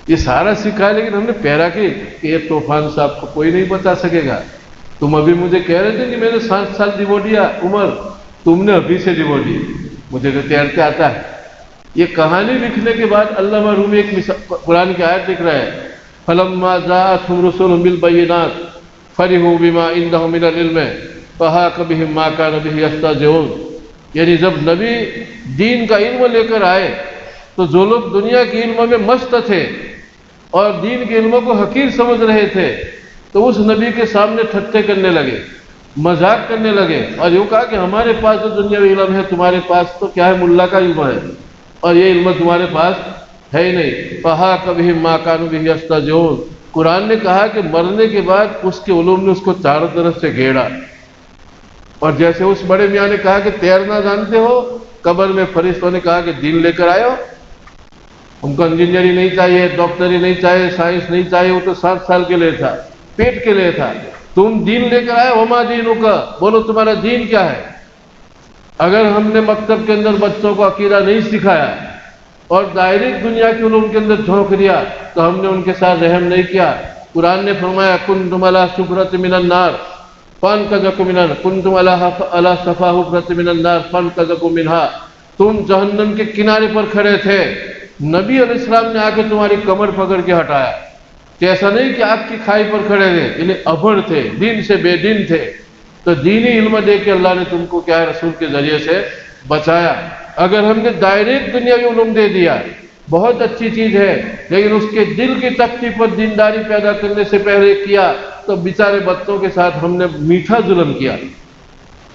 یہ سارا سیکھا ہے، لیکن ہم نے پیرا کہ یہ طوفان سے آپ کو کوئی نہیں بتا سکے گا. تم ابھی مجھے کہہ رہے تھے کہ میں نے 60 سال ڈبو دیا عمر، تم نے ابھی سے ڈبو دی. مجھے تو تیرتے آتا ہے. یہ کہانی لکھنے کے بعد علامہ رومی ایک قرآن کی آیت لکھ رہا ہے، فَلَمَّا جَاءَتْهُمْ رُسُلُهُم بِالْبَيِّنَاتِ فَرِحُوا بِمَا عِندَهُم مِّنَ الْعِلْمِ فَحَاقَ بِهِم مَّا كَانُوا بِهِ يَسْتَهْزِئُونَ. یعنی جب نبی دین کا علم لے کر آئے تو جو لوگ دنیا کے علموں میں مست تھے اور دین کے علموں کو حقیر سمجھ رہے تھے، تو اس نبی کے سامنے ٹھٹے کرنے لگے، مذاق کرنے لگے، اور یوں کہا کہ ہمارے پاس جو دنیاوی علم ہے تمہارے پاس تو کیا ہے، ملا کا علم ہے، اور یہ علم تمہارے پاس ہے ہی نہیں. فَحَاقَ بِهِم مَّا كَانُوا بِهِ يَسْتَهْزِئُونَ. قرآن نے کہا کہ مرنے کے بعد اس کے علوم نے اس کو چاروں طرف سے گھیرا. اور جیسے اس بڑے میاں نے کہا کہ تیرنا جانتے ہو، قبر میں فرشتوں نے کہا کہ دین لے کر آئے ہو. ہم کو انجینئرنگ نہیں چاہیے، ڈاکٹری نہیں چاہیے، سائنس نہیں چاہیے، وہ تو 60 سال کے لیے تھا، پیٹ کے لیے تھا. تم دین لے کر آئے، وما دینک، بولو تمہارا دین کیا ہے. اگر ہم نے مکتب کے اندر بچوں کو عقیدہ نہیں سکھایا اور ڈائریکٹ دنیا کے علوم کے اندر جھونک دیا تو ہم نے ان کے ساتھ رحم نہیں کیا. قرآن نے فرمایا کنتم علی شفرۃ من النار فانقذکم منها، کنتم علی شفا حفرۃ من النار فانقذکم منها. تم جہنم کے کنارے پر کھڑے تھے، نبی علیہ السلام نے آ کے تمہاری کمر پکڑ کے ہٹایا. کہ ایسا نہیں کہ آگ کی کھائی پر کھڑے تھے، یعنی ابھر تھے، دین سے بے دین تھے، تو دینی علم دے کے اللہ نے تم کو کیا ہے، رسول کے ذریعے سے بچایا. اگر ہم نے ڈائریکٹ دنیاوی علوم دے دیا بہت اچھی چیز ہے، لیکن اس کے دل کی تختی پر دینداری پیدا کرنے سے پہلے کیا تو بیچارے بچوں کے ساتھ ہم نے میٹھا ظلم کیا.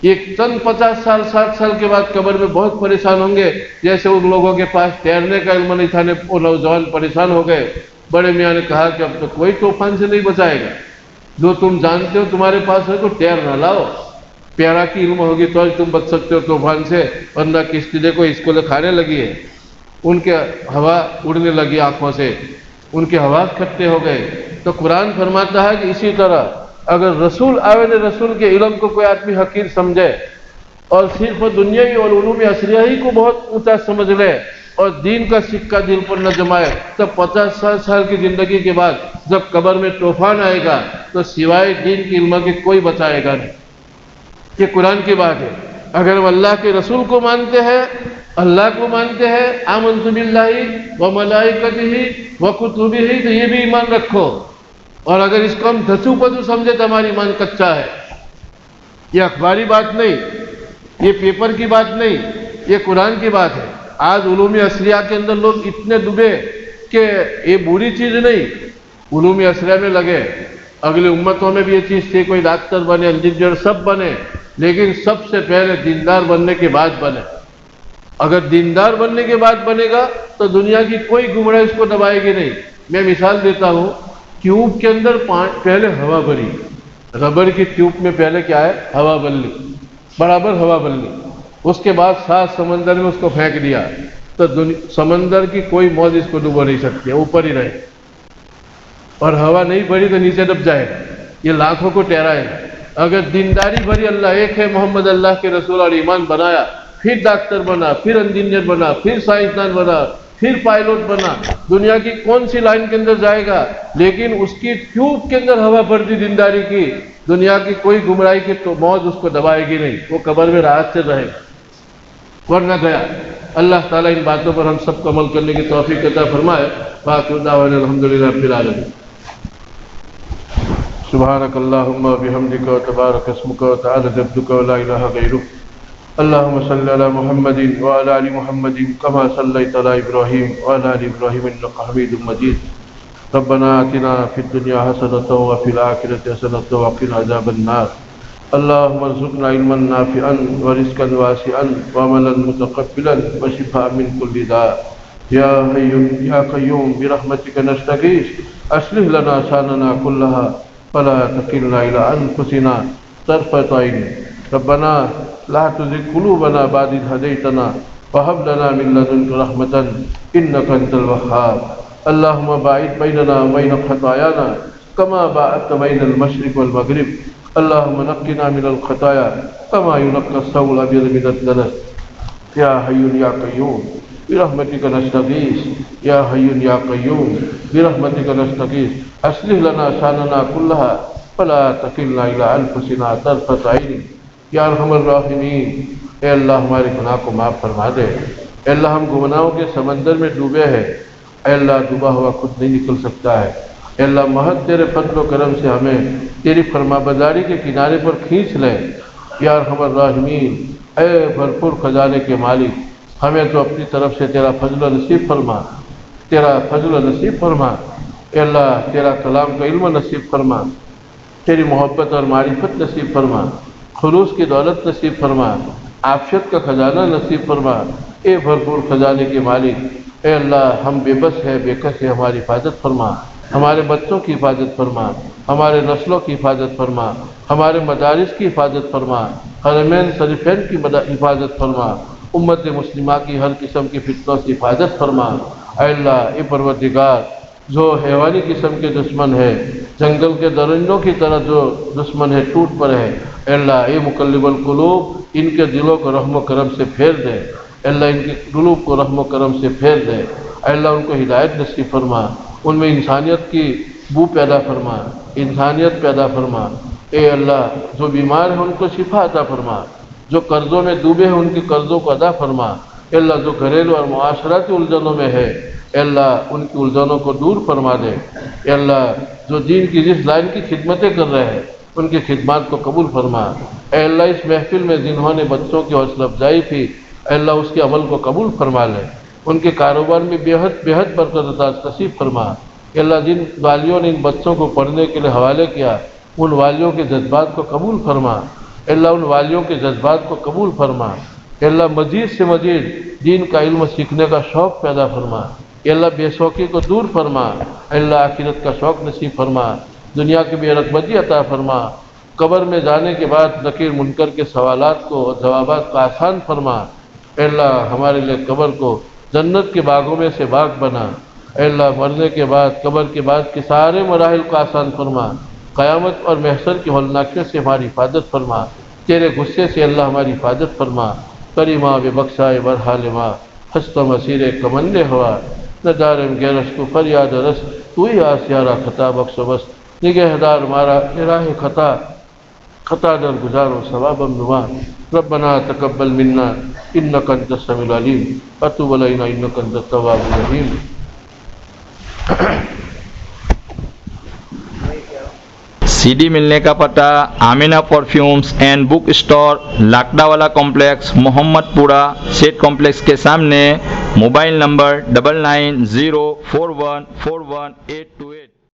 یہ چند 50 سال 60 سال کے بعد قبر میں بہت پریشان ہوں گے، جیسے ان لوگوں کے پاس تیرنے کا علم نہیں تھا، وہ نوجوان پریشان ہو گئے۔ بڑے میاں نے کہا کہ اب تو کوئی طوفان سے نہیں بچائے گا، جو تم جانتے ہو تمہارے پاس ہے تو تیر نہ لاؤ، پیارا کی علم ہوگی تو تم بچ سکتے ہو طوفان سے، ورنہ کشتی دیکھو اسکولیں کھانے لگی ہے۔ ان کے ہوا اڑنے لگی آنکھوں سے، ان کے حواس کھٹے ہو گئے۔ تو قرآن فرماتا ہے کہ اسی طرح اگر رسول آوید رسول کے علم کو کوئی آدمی حقیر سمجھے اور صرف دنیاوی اور علوم عصریہ ہی کو بہت اونچا سمجھ لے اور دین کا سکہ دل پر نہ جمائے، تب 50 سال کی زندگی کے بعد جب قبر میں طوفان آئے گا تو سوائے دین کی علم کے کوئی بچائے گا نہیں۔ یہ قرآن کی بات ہے۔ اگر وہ اللہ کے رسول کو مانتے ہیں، اللہ کو مانتے ہیں، آمنت باللہ و ملائکتہ و کتبہ، تو یہ بھی ایمان رکھو۔ اور اگر اس کو ہم دھچو پچو سمجھے تو ہماری ایمان کچا ہے۔ یہ اخباری بات نہیں، یہ پیپر کی بات نہیں، یہ قرآن کی بات ہے۔ آج علوم عصریہ کے اندر لوگ اتنے ڈوبے کہ یہ بری چیز نہیں، علوم عصریہ میں لگے۔ اگلی امتوں میں بھی یہ چیز تھی، کوئی ڈاکٹر بنے، انجینئر سب بنے، لیکن سب سے پہلے دیندار بننے کے بعد بنے۔ اگر دیندار بننے کے بعد بنے گا تو دنیا کی کوئی گمراہ اس کو دبائے گی نہیں۔ میں مثال دیتا ہوں، ٹیوب کے اندر پہلے ہوا بھری، ربڑ کی ٹیوب میں پہلے کیا ہے؟ ہوا بھری، برابر ہوا بھری، اس کے بعد 7 سمندر میں اس کو پھینک دیا تو سمندر کی کوئی موج اس کو ڈبو نہیں سکتی، اوپر ہی رہے، اور ہوا نہیں بھری تو نیچے دب جائے گا، یہ لاکھوں کو ٹھہرائے گا۔ اگر دینداری بھری، اللہ ایک ہے، محمد اللہ کے رسول اور ایمان بنایا، پھر ڈاکٹر بنا، پھر انجینئر بنا، پھر سائنسدان بنا، پھر پائلوٹ بنا، دنیا کی کون سی لائن کے اندر جائے گا، لیکن اس کی ٹیوب کے اندر ہوا بھر دی دینداری کی، دنیا کی کوئی گمراہی کی تو موج اس کو دبائے گی نہیں، وہ قبر میں راحت سے رہے گا، ورنہ گیا۔ اللہ تعالیٰ ان باتوں پر ہم سب کو عمل کرنے کی توفیق عطا فرمائے۔ باقی دعوانا الحمدللہ رب العالمین۔ سبحانک اللہم وبحمدک وتبارک اسمک وتعالی جدک ولا الہ غیرک۔ اللهم صل على محمد وعلى آل محمد كما صليت على إبراهيم وعلى آل إبراهيم إنك حميد مجيد. ربنا آتنا في الدنيا حسنة وفي الآخرة حسنة وقنا عذاب النار. اللهم ارزقنا علما نافعا ورزقا واسعا وعملا متقبلا وشفاء من كل داء. يا حي يا قيوم برحمتك نستغيث أصلح لنا شأننا كلها ولا تكلنا إلى أنفسنا طرفة عين. ربنا لا تزغ قلوبنا بعد إذ هديتنا وهب لنا من لدنك رحمة إنك أنت الوهاب. اللهم باعد بيننا وبين خطايانا كما باعدت بين المشرق والمغرب. اللهم نقنا من الخطايا كما ينقى الثوب الأبيض من الدنس. يا حي يا قيوم برحمتك نستغيث. يا حي يا قيوم برحمتك نستغيث. أصلح لنا شأننا كلها فلا تكلنا إلى أنفسنا طرفة عين. یا ارحم الراحمین، اے اللہ ہمارے گناہ کو معاف فرما دے۔ اے اللہ ہم گناہوں کے سمندر میں ڈوبے ہیں، اے اللہ ڈوبا ہوا خود نہیں نکل سکتا ہے۔ اے اللہ محض تیرے فضل و کرم سے ہمیں تیری فرما برداری کے کنارے پر کھینچ لے۔ یا ارحم الراحمین، اے بھرپور خزانے کے مالک، ہمیں تو اپنی طرف سے تیرا فضل نصیب فرما، تیرا فضل نصیب فرما۔ اے اللہ تیرا کلام کا علم نصیب فرما، تیری محبت اور معرفت نصیب فرما، خلوص کی دولت نصیب فرما، عافیت کا خزانہ نصیب فرما۔ اے بھرپور خزانے کے مالک، اے اللہ ہم بے بس ہے، بے کس ہے، ہماری حفاظت فرما، ہمارے بچوں کی حفاظت فرما، ہمارے نسلوں کی حفاظت فرما، ہمارے مدارس کی حفاظت فرما، حرمین شریفین کی حفاظت فرما، امت مسلمہ کی ہر قسم کی فتنوں سے حفاظت فرما۔ اے اللہ اے پروردگار، جو حیوانی قسم کے دشمن ہے، جنگل کے درندوں کی طرح جو دشمن ہے، ٹوٹ پڑے ہے، اے اللہ اے مقلب القلوب، ان کے دلوں کو رحم و کرم سے پھیر دے۔ اے اللہ ان کے قلوب کو رحم و کرم سے پھیر دے۔ اے اللہ ان کو ہدایت نصیب فرما، ان میں انسانیت کی بو پیدا فرما، انسانیت پیدا فرما۔ اے اللہ جو بیمار ہیں ان کو شفا عطا فرما، جو قرضوں میں ڈوبے ہیں ان کے قرضوں کو ادا فرما۔ اے اللہ جو گھریلو اور معاشرتی الجھنوں میں ہے، اے اللہ ان کی الجھنوں کو دور فرما دے۔ اے اللہ جو دین کی جس لائن کی خدمتیں کر رہے ہیں ان کی خدمات کو قبول فرما۔ اے اللہ اس محفل میں جنہوں نے بچوں کی حوصلہ افزائی تھی، اے اللہ اس کے عمل کو قبول فرما لے، ان کے کاروبار میں بےحد برکت عطا نصیب فرما۔ اے اللہ جن والیوں نے ان بچوں کو پڑھنے کے لیے حوالے کیا، ان والیوں کے جذبات کو قبول فرما۔ اللہ ان والیوں کے جذبات کو قبول فرما، اللہ مزید سے مزید دین کا علم سیکھنے کا شوق پیدا فرما، اللہ بے شوقی کو دور فرما، اللہ آخرت کا شوق نصیب فرما، دنیا کی بے رغبتی عطا فرما، قبر میں جانے کے بعد نکیر منکر کے سوالات کو اور جوابات کا آسان فرما، اللہ ہمارے لیے قبر کو جنت کے باغوں میں سے باغ بنا، اللہ مرنے کے بعد قبر کے بعد کے سارے مراحل کو آسان فرما، قیامت اور محشر کی ہولناکیوں سے ہماری حفاظت فرما، تیرے غصے سے اللہ ہماری حفاظت فرما، کریمہ بے بخشائے برحال ماں ہست مسیر کمند ہوا نہ دارم گیرس تو فریاد رس تو ہی آسیارہ خطا بخش بس نگہدار مارا راہ خطا در گزارو ثوابم نما ربنا تقبل منا انک انت السمیع العلیم وتب علینا انک انت التواب الرحیم۔ سی ڈی ملنے کا پتہ آمینہ پرفیومز اینڈ بک اسٹور لاکڑا والا کمپلیکس محمد پورہ سیٹ کمپلیکس کے سامنے، موبائل نمبر 99041418